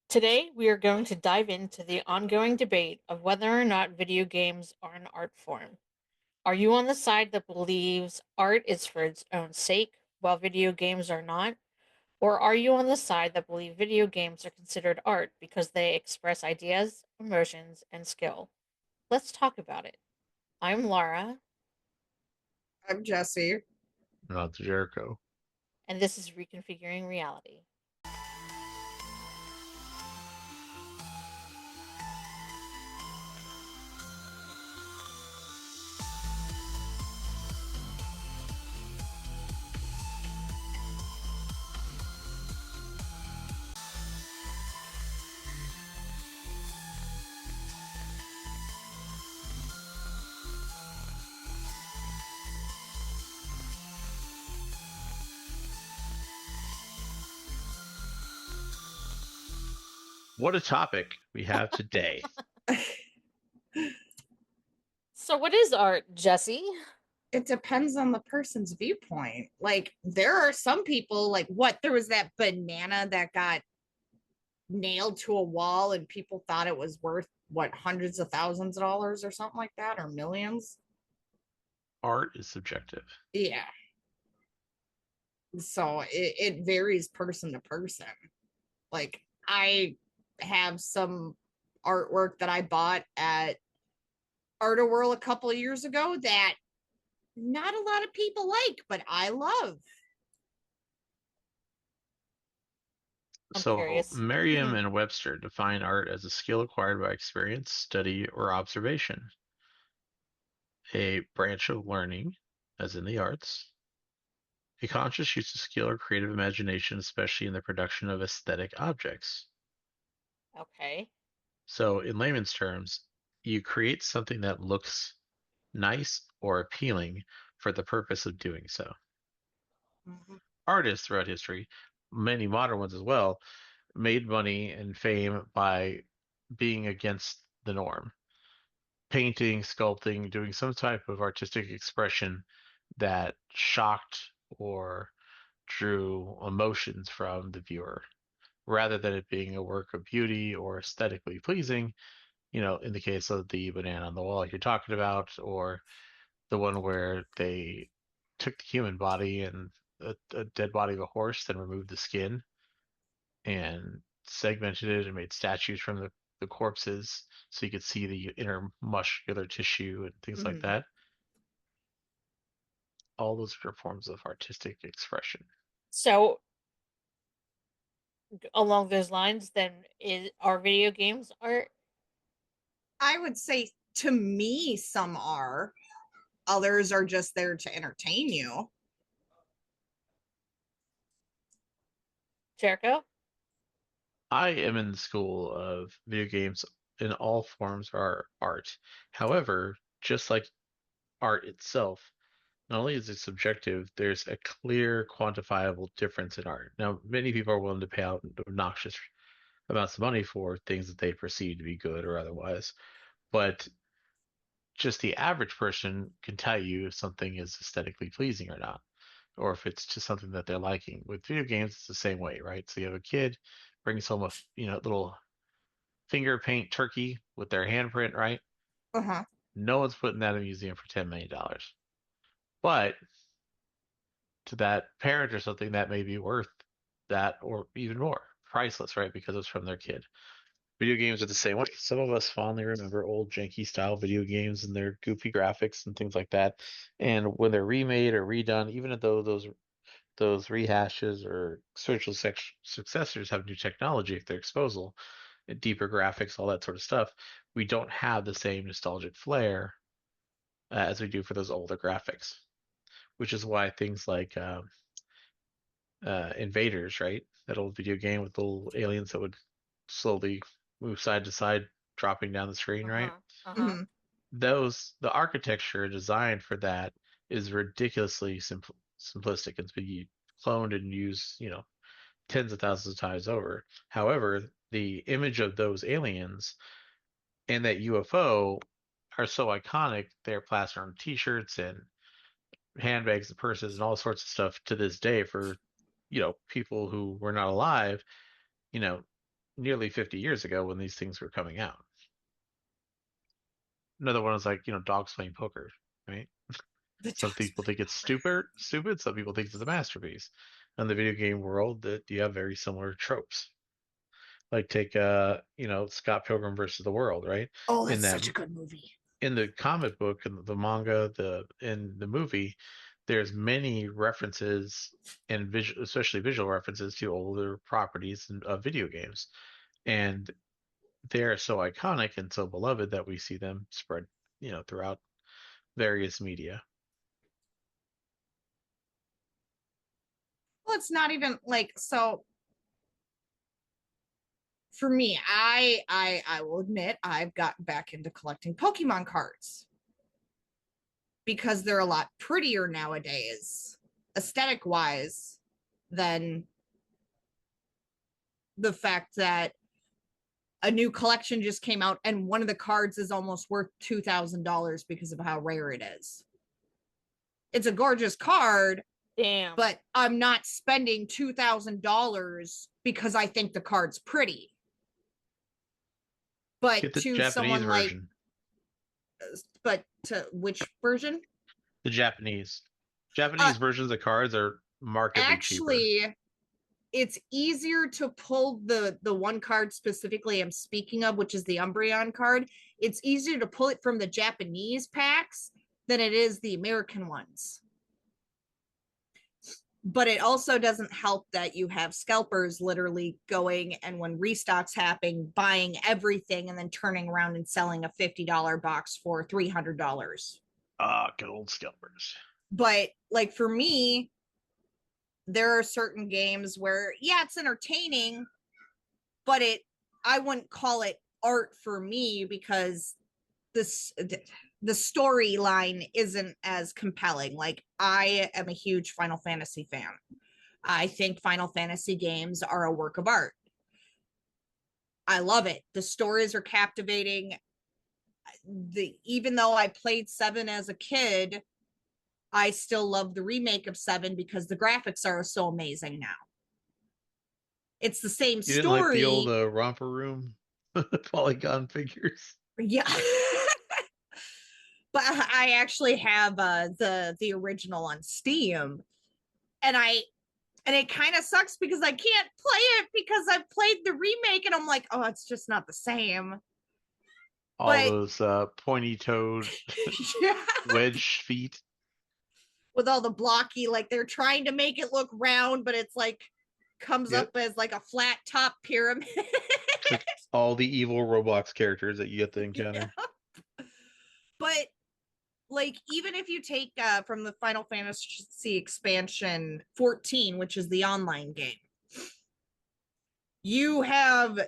Today, we are going to dive into the ongoing debate of whether or not video games are an art form. Are you on the side that believes art is for its own sake, while video games are not? Or are you on the side that believe video games are considered art because they express ideas, emotions, and skill? Let's talk about it. I'm Laura, I'm Jesse. Not the Jericho. and this is Reconfiguring Reality. What a topic we have today. So, what is art, Jesse? It depends on the person's viewpoint. Like, there are some people, like, there was that banana that got nailed to a wall and people thought it was worth, hundreds of thousands of dollars or something like that, or millions. Art is subjective. Yeah. So it varies person to person. Like, I have some artwork that I bought at Art of World a couple of years ago that not a lot of people like, but I love. I'm So, curious. Merriam and Webster define art as a skill acquired by experience, study, or observation, a branch of learning, as in the arts, a conscious use of skill or creative imagination, especially in the production of aesthetic objects. Okay. So, in layman's terms, you create something that looks nice or appealing for the purpose of doing so. Mhm. Artists throughout history, many modern ones as well, made money and fame by being against the norm, painting, sculpting, doing some type of artistic expression that shocked or drew emotions from the viewer, rather than it being a work of beauty or aesthetically pleasing. In the case of the banana on the wall you're talking about, or the one where they took the human body and a dead body of a horse, then removed the skin and segmented it and made statues from the corpses so you could see the inner muscular tissue and things like Mhm. that. All those are forms of artistic expression. So, along those lines, then are video games art? I would say to me, some are, others are just there to entertain you. Jericho? I am in the school of video games in all forms are art. However, just like art itself, not only is it subjective, there's a clear, quantifiable difference in art. Now, many people are willing to pay out obnoxious amounts of money for things that they perceive to be good or otherwise, but just the average person can tell you if something is aesthetically pleasing or not, or if it's just something that they're liking. With video games, it's the same way, right? So you have a kid brings home a little finger paint turkey with their handprint, right? Uh-huh. No one's putting that in a museum for $10 million. But to that parent or something, that may be worth that or even more. Priceless, right? Because it's from their kid. Video games are the same way. Some of us fondly remember old janky style video games and their goofy graphics and things like that. And when they're remade or redone, even though those rehashes or spiritual successors have new technology at their disposal, and deeper graphics, all that sort of stuff, we don't have the same nostalgic flair as we do for those older graphics. Which is why things like Invaders, right? That old video game with little aliens that would slowly move side to side, dropping down the screen, Uh right? huh. Uh huh. Hmm. The architecture designed for that is ridiculously simplistic. It's been cloned and used, tens of thousands of times over. However, the image of those aliens and that UFO are so iconic, they're plastered on t-shirts and handbags and purses and all sorts of stuff to this day for, people who were not alive, you know, nearly 50 years ago when these things were coming out. Another one is like, dogs playing poker, right? The Some dogs people play think it's poker. stupid. Some people think it's a masterpiece. In the video game world, that you have very similar tropes. Like take Scott Pilgrim versus the World, right? Oh, In that's that such a good movie. in the comic book and the manga, in the movie, there's many references and visual, especially visual references to older properties and video games, and they're so iconic and so beloved that we see them spread, throughout various media. Well, it's not even like so. For me, I will admit I've gotten back into collecting Pokemon cards because they're a lot prettier nowadays, aesthetic wise, than the fact that a new collection just came out and one of the cards is almost worth $2,000 because of how rare it is. It's a gorgeous card, Damn. but I'm not spending $2,000 because I think the card's pretty. Get But the to Japanese someone like, version. but to which version? The Japanese Uh, versions of cards are markedly cheaper. Actually, it's easier to pull the one card specifically I'm speaking of, which is the Umbreon card. It's easier to pull it from the Japanese packs than it is the American ones. But it also doesn't help that you have scalpers literally going and when restocks happen, buying everything and then turning around and selling a $50 box for $300. Ah, good old scalpers. But like for me, there are certain games where, yeah, it's entertaining, but I wouldn't call it art for me because this the storyline isn't as compelling. Like I am a huge Final Fantasy fan. I think Final Fantasy games are a work of art. I love it. The stories are captivating. Even though I played 7 as a kid, I still love the remake of 7 because the graphics are so amazing now. It's the same You didn't like the old story. romper room polygon figures? Yeah. But I actually have the original on Steam, and it kind of sucks because I can't play it because I played the remake, and I'm like, oh, it's just not the same. All But those pointy-toed yeah, wedge feet. with all the blocky, like they're trying to make it look round, but it's like comes Yep. up as like a flat top pyramid. It's like all the evil Roblox characters that you get to encounter. Yeah. But like even if you take from the Final Fantasy expansion 14, which is the online game, you have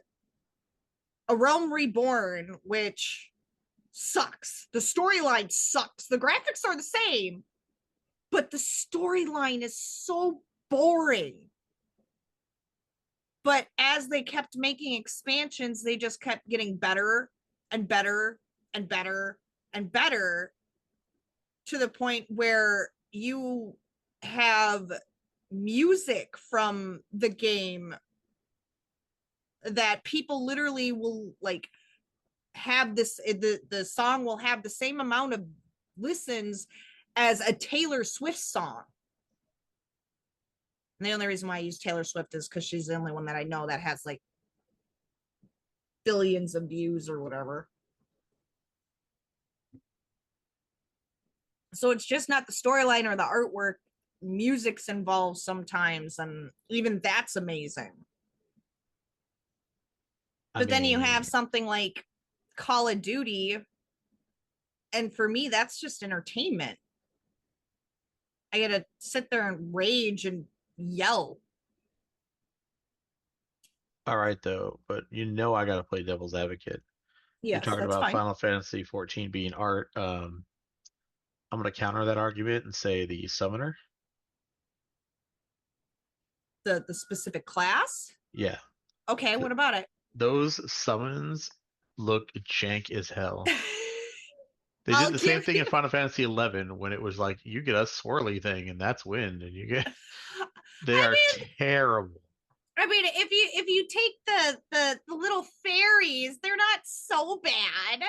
a Realm Reborn, which sucks. The storyline sucks. The graphics are the same, but the storyline is so boring. But as they kept making expansions, they just kept getting better and better and better and better to the point where you have music from the game that people literally will like have this the song will have the same amount of listens as a Taylor Swift song. And the only reason why I use Taylor Swift is because she's the only one that I know that has like billions of views or whatever. So it's just not the storyline or the artwork. Music's involved sometimes, and even that's amazing. I But then you have mean, something like Call of Duty, and for me, that's just entertainment. I get to sit there and rage and yell. all right though, but I gotta play devil's advocate. You're Yes, talking that's about fine. Final Fantasy 14 being art. I'm gonna counter that argument and say the summoner. The specific class. Yeah, Okay, th- what about it? those summons look jank as hell. They did I'll the same give thing you. in Final Fantasy 11 when it was like you get a swirly thing and that's wind, and you get they I are mean, terrible. if you take the so bad.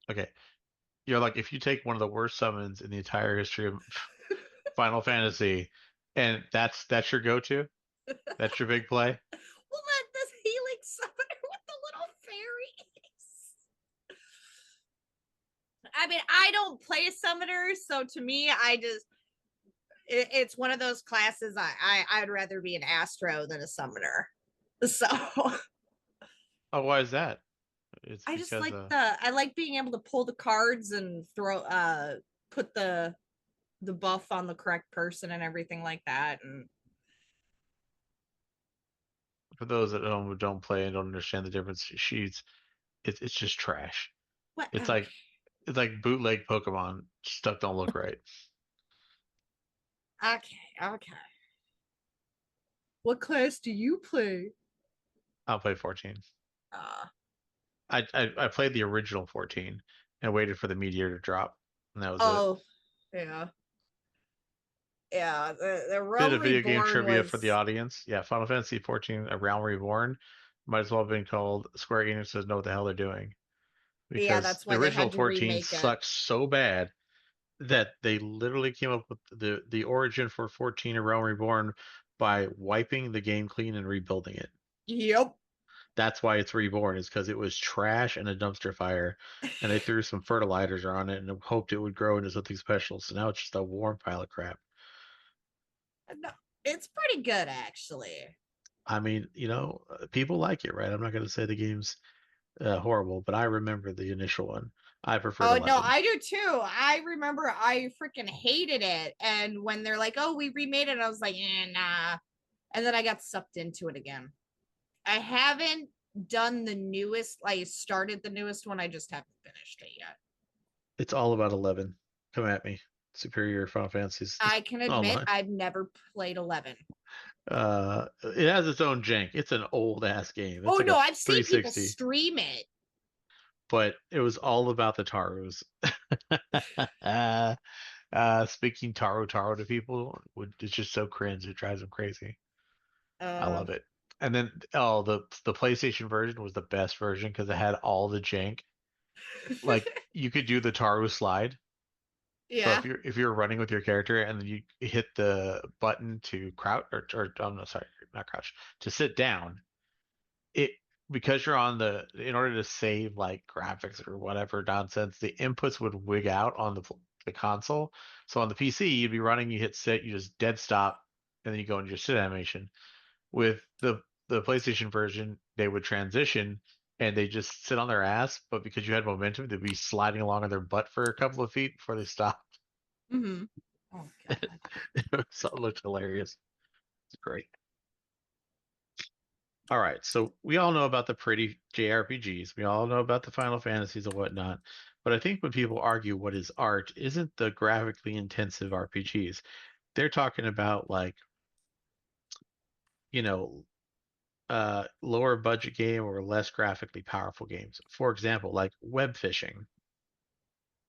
Okay, you're like, if you take one of the worst summons in the entire history of Final Fantasy, and that's your go-to, that's your big play. Well, this healing summoner with the little fairies. I mean, I don't play summoners, so to me, it's one of those classes. I'd rather be an Astro than a summoner. So Oh, why is that? It's I just because like I like being able to pull the cards and put the buff on the correct person and everything like that. And for those at home who don't play and don't understand the difference, it's just trash. what? It's Okay, like it's like bootleg Pokemon. Stuff don't look right. okay. What class do you play? I'll play 14. Uh, I played the original 14 and waited for the meteor to drop, and that was it. oh, yeah. Yeah, the Bit Realm of video game Reborn trivia for the was. audience. Yeah, Final Fantasy 14, A Realm Reborn, might as well have been called Square Enix doesn't know what the hell they're doing, Yeah, because that's the why they original had to 14 remake it. sucks so bad that they literally came up with the origin for 14, A Realm Reborn, by wiping the game clean and rebuilding it. Yep. That's why it's reborn, is because it was trash and a dumpster fire, and they threw some fertilizer on it and hoped it would grow into something special. So now it's just a warm pile of crap. No, it's pretty good actually. I mean, people like it, right? I'm not going to say the game's horrible, but I remember the initial one. I preferred Oh no, 11. I do too. I remember I freaking hated it, and when they're like, "Oh, we remade it," I was like, "Nah," and then I got sucked into it again. I haven't done the newest. I started the newest one. I just haven't finished it yet. It's all about 11. Come at me. Superior Final Fantasies I can admit online. I've never played 11. It has its own jank. It's an old ass game. It's Oh like no, a I've seen people 360, stream it. but it was all about the Tarus. Speaking Taro to people it's just so cringe. It drives them crazy. I Uh, love it. And then the PlayStation version was the best version because it had all the jank. Like you could do the Taro slide. So yeah. if you're running with your character and then you hit the button to crouch or oh no, sorry, not crouch, to sit down, it because you're on in order to save like graphics or whatever nonsense, the inputs would wig out on the console. So on the PC, you'd be running, you hit sit, you just dead stop, and then you go into your sit animation. With the PlayStation version, they would transition and they just sit on their ass, but because you had momentum, they'd be sliding along on their butt for a couple of feet before they stopped. Mm-hmm. Oh god. So it looked hilarious. It's great. All right, so we all know about the pretty JRPGs. We all know about the Final Fantasies and whatnot. But I think when people argue what is art, isn't the graphically intensive RPGs. They're talking about like, you know, lower budget game or less graphically powerful games. For example, like web fishing.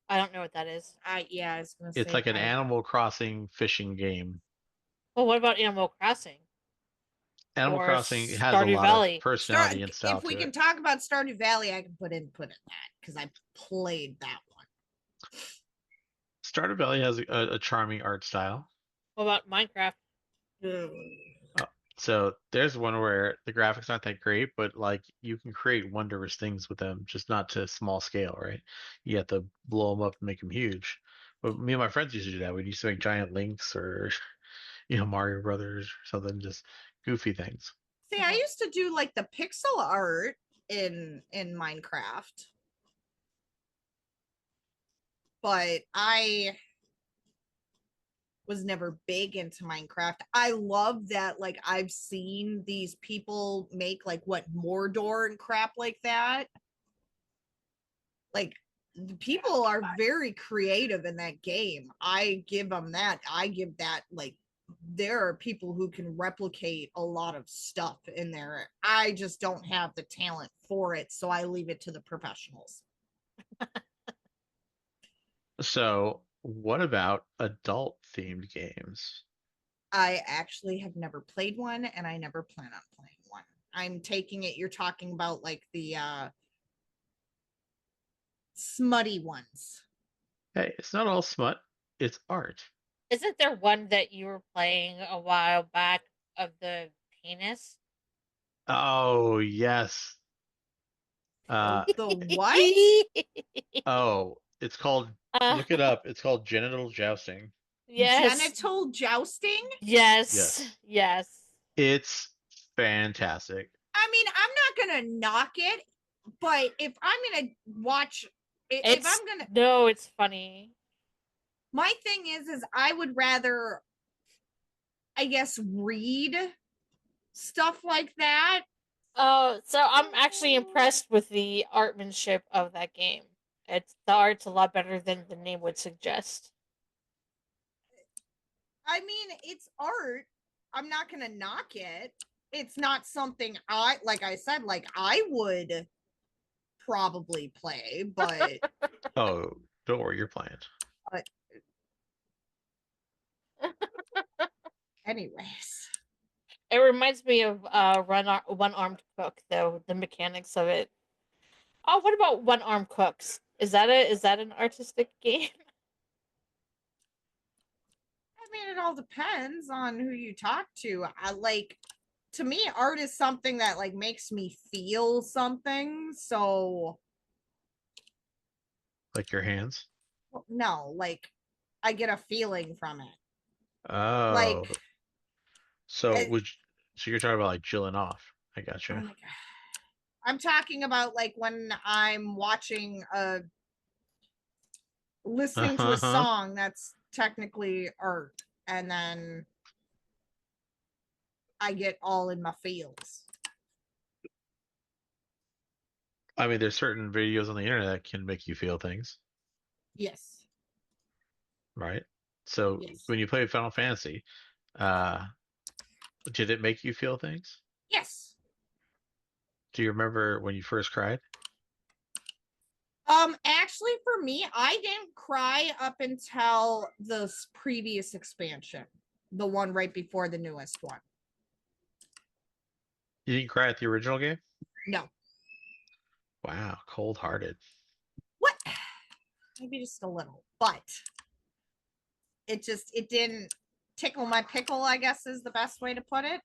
I don't know what that is. Yeah, I was gonna It's say like an I. Animal Crossing fishing game. Well, what about Animal Crossing Animal or Crossing has a Stardew lot of Valley? personality and style If we to can it. talk about Stardew Valley, I can put input in that because I played that one. Stardew Valley has a charming art style. What about Minecraft? Uh, so there's one where the graphics aren't that great, but like you can create wondrous things with them, just not to small scale, right? You have to blow them up and make them huge. But me and my friends used to do that. We used to make giant links or Mario Brothers or something, just goofy things. See, I Uh-huh. used to do like the pixel art in Minecraft, but I was never big into Minecraft. I love that like I've seen these people make like what Mordor and crap like that. Like people are very creative in that game. I give them that. I give that like there are people who can replicate a lot of stuff in there. I just don't have the talent for it, so I leave it to the professionals. So, what about adult themed games? I actually have never played one and I never plan on playing one. I'm taking it you're talking about like smutty ones. Hey, it's not all smut. It's art. Isn't there one that you were playing a while back of the penis? Oh, yes. Uh, The what? oh, it's called, uh, look it up. It's called genital jousting. yes. Genital jousting? Yes. Yes. Yes. It's fantastic. I mean, I'm not gonna knock it, but if I'm gonna watch, if It's I'm gonna, no, it's funny. my thing is I would rather, I guess, read stuff like that. Oh, so I'm actually impressed with the artmanship of that game. It's the art's a lot better than the name would suggest. I mean, it's art. I'm not gonna knock it. It's not something I, like I said, like I would probably play, but Oh, don't worry, you're playing. uh, anyways. It reminds me of One Armed Cook, though the mechanics of it. Oh, what about One Armed Cooks? Is that an artistic game? I mean, it all depends on who you talk to. I like, to me, art is something that like makes me feel something. So Like your hands. no, like I get a feeling from it. Like, Oh, so it, would so you're talking about like chilling off. I oh gotcha. my god, I'm talking about like when I'm watching listening to a Uh-huh. song that's technically art, and then I get all in my feels. I mean, there's certain videos on the internet that can make you feel things, Yes. right? So Yes. when you play Final Fantasy, uh, did it make you feel things? Yes. Do you remember when you first cried? Actually, for me, I didn't cry up until the previous expansion, the one right before the newest one. You didn't cry at the original game? No. Wow, cold-hearted. What? Maybe just a little, but it didn't tickle my pickle, I guess is the best way to put it.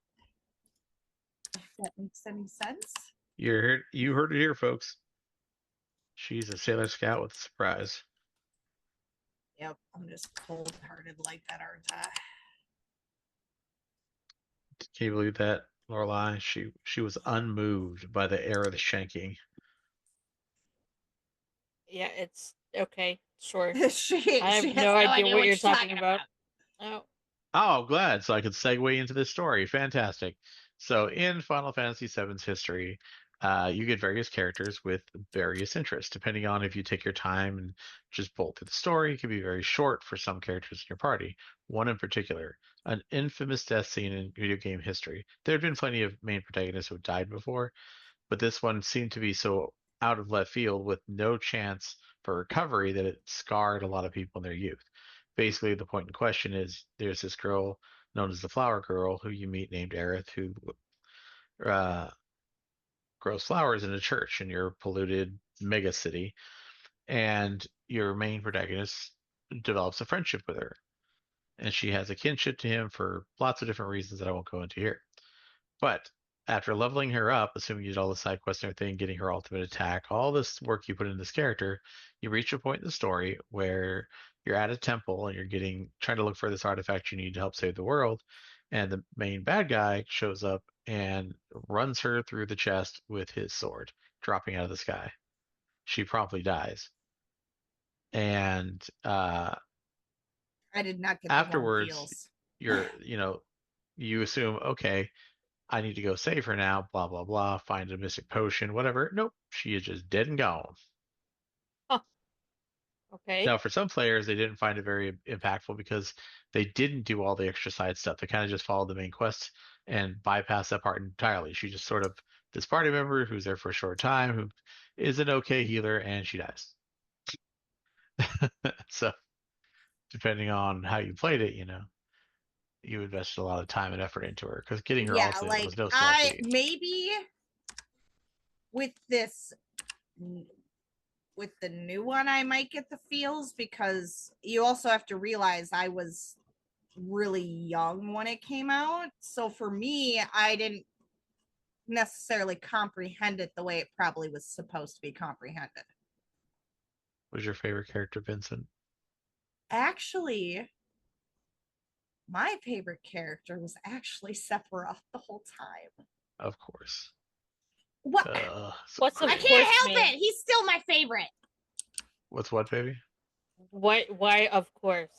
If that makes any sense. You heard it here, folks. She's a Sailor Scout with a surprise. Yep, I'm just cold hearted like that, aren't I? Can you believe that, Lorelai? She was unmoved by the air of the shanking. Yeah, it's okay. Sure. I She have has no no idea idea what what you're she's talking talking about. about. Oh, Oh, glad. So I could segue into this story. Fantastic. So in Final Fantasy VII's history, you get various characters with various interests, depending on if you take your time and just bolt through the story. It can be very short for some characters in your party. One in particular, an infamous death scene in video game history. There have been plenty of main protagonists who have died before, but this one seemed to be so out of left field with no chance for recovery that it scarred a lot of people in their youth. Basically, the point in question is there's this girl known as the Flower Girl who you meet named Aerith who uh, grows flowers in a church in your polluted mega city, and your main protagonist develops a friendship with her, and she has a kinship to him for lots of different reasons that I won't go into here. But after leveling her up, assuming you did all the side quests and everything, getting her ultimate attack, all this work you put in this character, you reach a point in the story where you're at a temple and you're getting trying to look for this artifact you need to help save the world, and the main bad guy shows up and runs her through the chest with his sword, dropping out of the sky. She promptly dies. And I did not get the warm afterwards, feels. you assume, okay, I need to go save her now, blah, blah, blah, find a mystic potion, whatever. Nope, she is just dead and gone. huh. Okay. Now, for some players, they didn't find it very impactful because they didn't do all the extra side stuff. They kind of just followed the main quest and bypassed that part entirely. She just sort of this party member who's there for a short time, who is an okay healer, and she dies. So, depending on how you played it, you invested a lot of time and effort into her because getting her Yeah, ultimate like was no small I, feat. maybe with this with the new one, I might get the feels, because you also have to realize I was really young when it came out. So for me, I didn't necessarily comprehend it the way it probably was supposed to be comprehended. Who's your favorite character, Vincent? Actually, my favorite character was actually Sephiroth the whole time. Of course. What? So What's of I great. can't course help mean? it. He's still my favorite. What's what, baby? Why of course?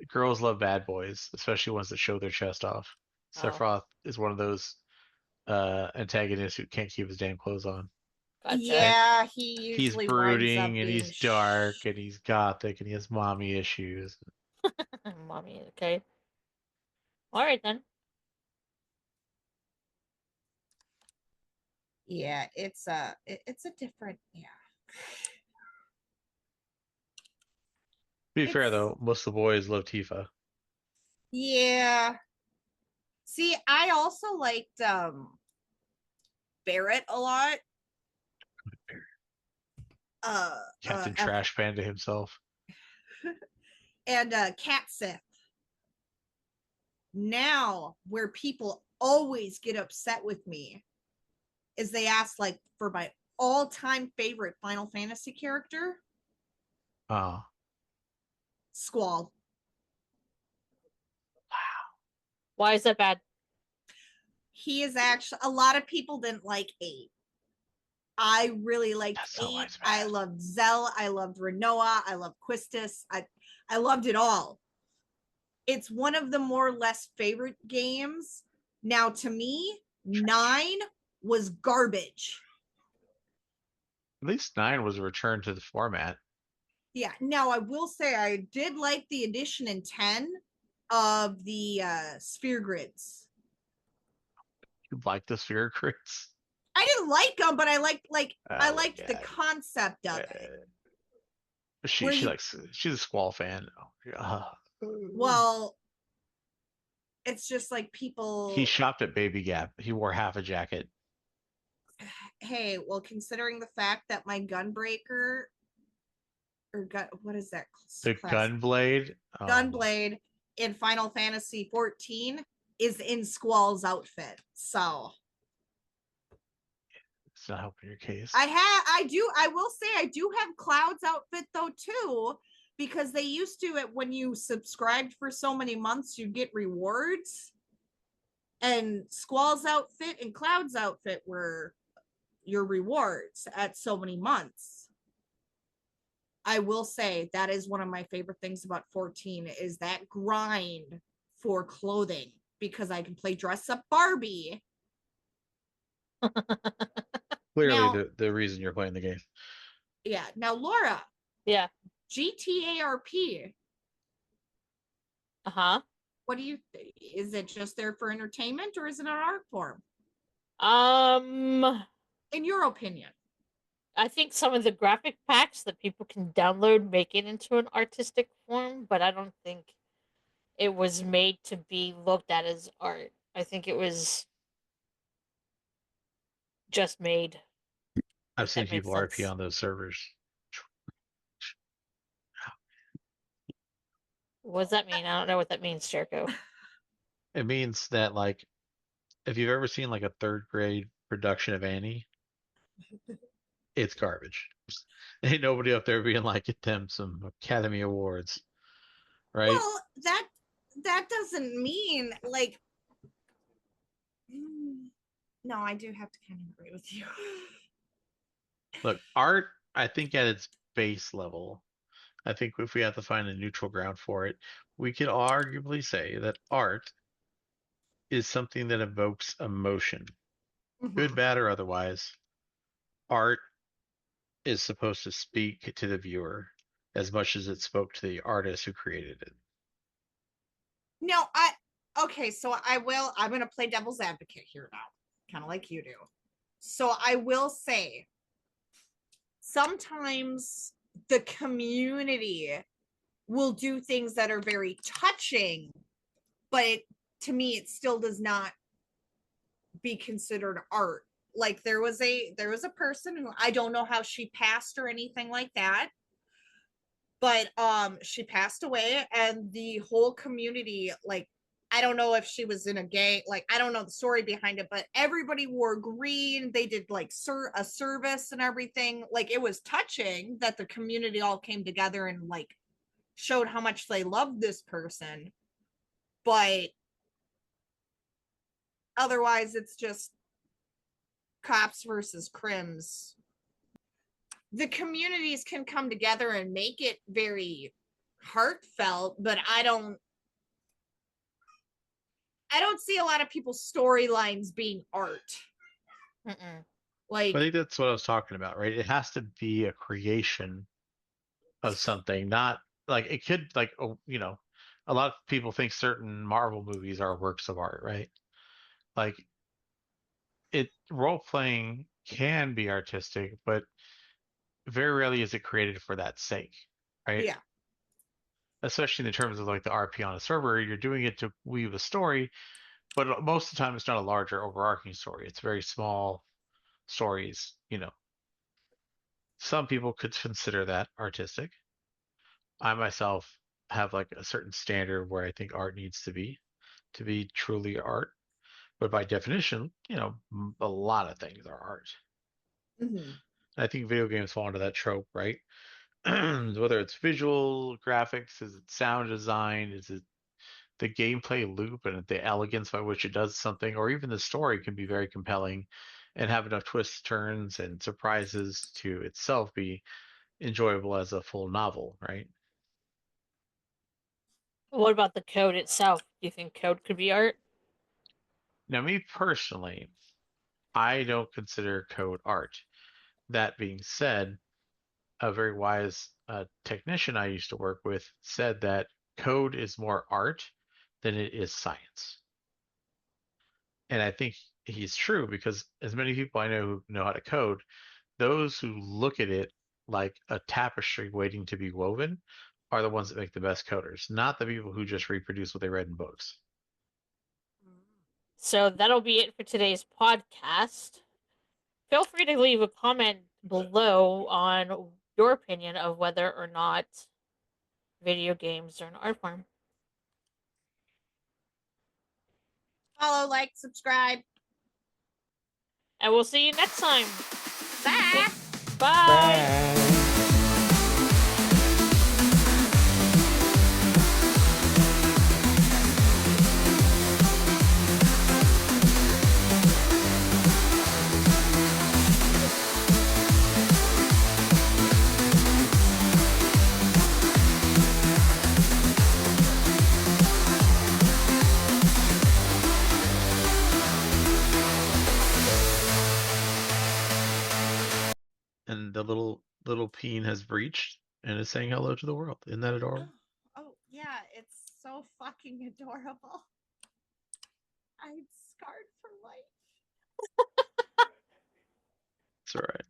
Girls love bad boys, especially ones that show their chest off. Oh, Sephiroth is one of those antagonists who can't keep his damn clothes on. gotcha. And Yeah, he he's usually winds up brooding and being he's dark and he's gothic and he has mommy issues. Mommy, okay. Alright then. yeah, it's a different, yeah. To be fair It's though, most of the boys love Tifa. yeah. See, I also liked Barrett a lot. Captain Trash Panda himself. And Cat Sith. Now, where people always get upset with me is they ask like for my all-time favorite Final Fantasy character, Oh. Squall. Why is that bad? He is actually, a lot of people didn't like 8. I really liked That's so 8. bad. I loved Zell. I loved Renoa. I loved Quistis. I loved it all. It's one of the more or less favorite games. Now, to me, 9 was garbage. At least 9 was a return to the format. Yeah. Now, I will say I did like the addition in 10 of the sphere grids. You like the sphere crits? I didn't like them, but I liked I Oh my liked the god. concept of it. She Where she you, likes she's a Squall fan. well, it's just like He people. shopped at Baby Gap. He wore half a jacket. Hey, well, considering the fact that my Gunbreaker or gun, what is that The class? Gunblade. Oh, Gunblade in Final Fantasy 14 is in Squall's outfit. So it's not helping your case. I will say I do have Cloud's outfit though too, because they used to it when you subscribed for so many months, you get rewards. And Squall's outfit and Cloud's outfit were your rewards at so many months. I will say that is one of my favorite things about 14 is that grind for clothing, because I can play dress up Barbie. Clearly, Now, the reason you're playing the game. yeah. Now, Laura, Yeah. GTARP. Uh-huh. What do you think? Is it just there for entertainment, or is it an art form? Um, In your opinion? I think some of the graphic packs that people can download make it into an artistic form, but I don't think it was made to be looked at as art. I think it was just made, I've if seen that makes people RP sense. on those servers. What does that mean? I don't know what that means, Jericho. It means that like if you've ever seen like a third grade production of Annie, it's garbage. Ain't nobody up there being like, get them some Academy Awards, right? Well, that doesn't mean like. No, I do have to kind of agree with you. Look, art, I think at its base level, I think if we have to find a neutral ground for it, we could arguably say that art is something that evokes emotion, good, Mhm. bad, or otherwise. Art is supposed to speak to the viewer as much as it spoke to the artist who created it. No, okay, so I'm gonna play devil's advocate here now, kind of like you do. So I will say sometimes the community will do things that are very touching, but to me it still does not be considered art. like there was a person who, I don't know how she passed or anything like that, but she passed away, and the whole community, like, I don't know if she was in a gang, like I don't know the story behind it, but everybody wore green. They did like a service and everything. Like, it was touching that the community all came together and like showed how much they loved this person. But otherwise it's just cops versus crims. The communities can come together and make it very heartfelt, but I don't see a lot of people's storylines being art. Mm-mm. Like, I think that's what I was talking about, right? It has to be a creation of something, not like it could, like, oh, a lot of people think certain Marvel movies are works of art, right? Like, role playing can be artistic, but very rarely is it created for that sake, right? yeah. Especially in the terms of like the RP on a server, you're doing it to weave a story, but most of the time it's not a larger overarching story. It's very small stories. Some people could consider that artistic. I myself have like a certain standard where I think art needs to be truly art. But by definition, a lot of things are art. Mm-hmm. I think video games fall into that trope, right? Whether it's visual graphics, is it sound design, is it the gameplay loop and the elegance by which it does something, or even the story can be very compelling and have enough twists, turns, and surprises to itself be enjoyable as a full novel, right? What about the code itself? Do you think code could be art? Now, me personally, I don't consider code art. That being said, a very wise technician I used to work with said that code is more art than it is science. And I think he's true because as many people I know who know how to code, those who look at it like a tapestry waiting to be woven are the ones that make the best coders, not the people who just reproduce what they read in books. So that'll be it for today's podcast. Feel free to leave a comment below on your opinion of whether or not video games are an art form. Follow, like, subscribe. And we'll see you next time. Bye. Bye. Bye. And the little peen has breached and is saying hello to the world. Isn't that adorable? Oh yeah, it's so fucking adorable. I'm scarred for life. It's all right.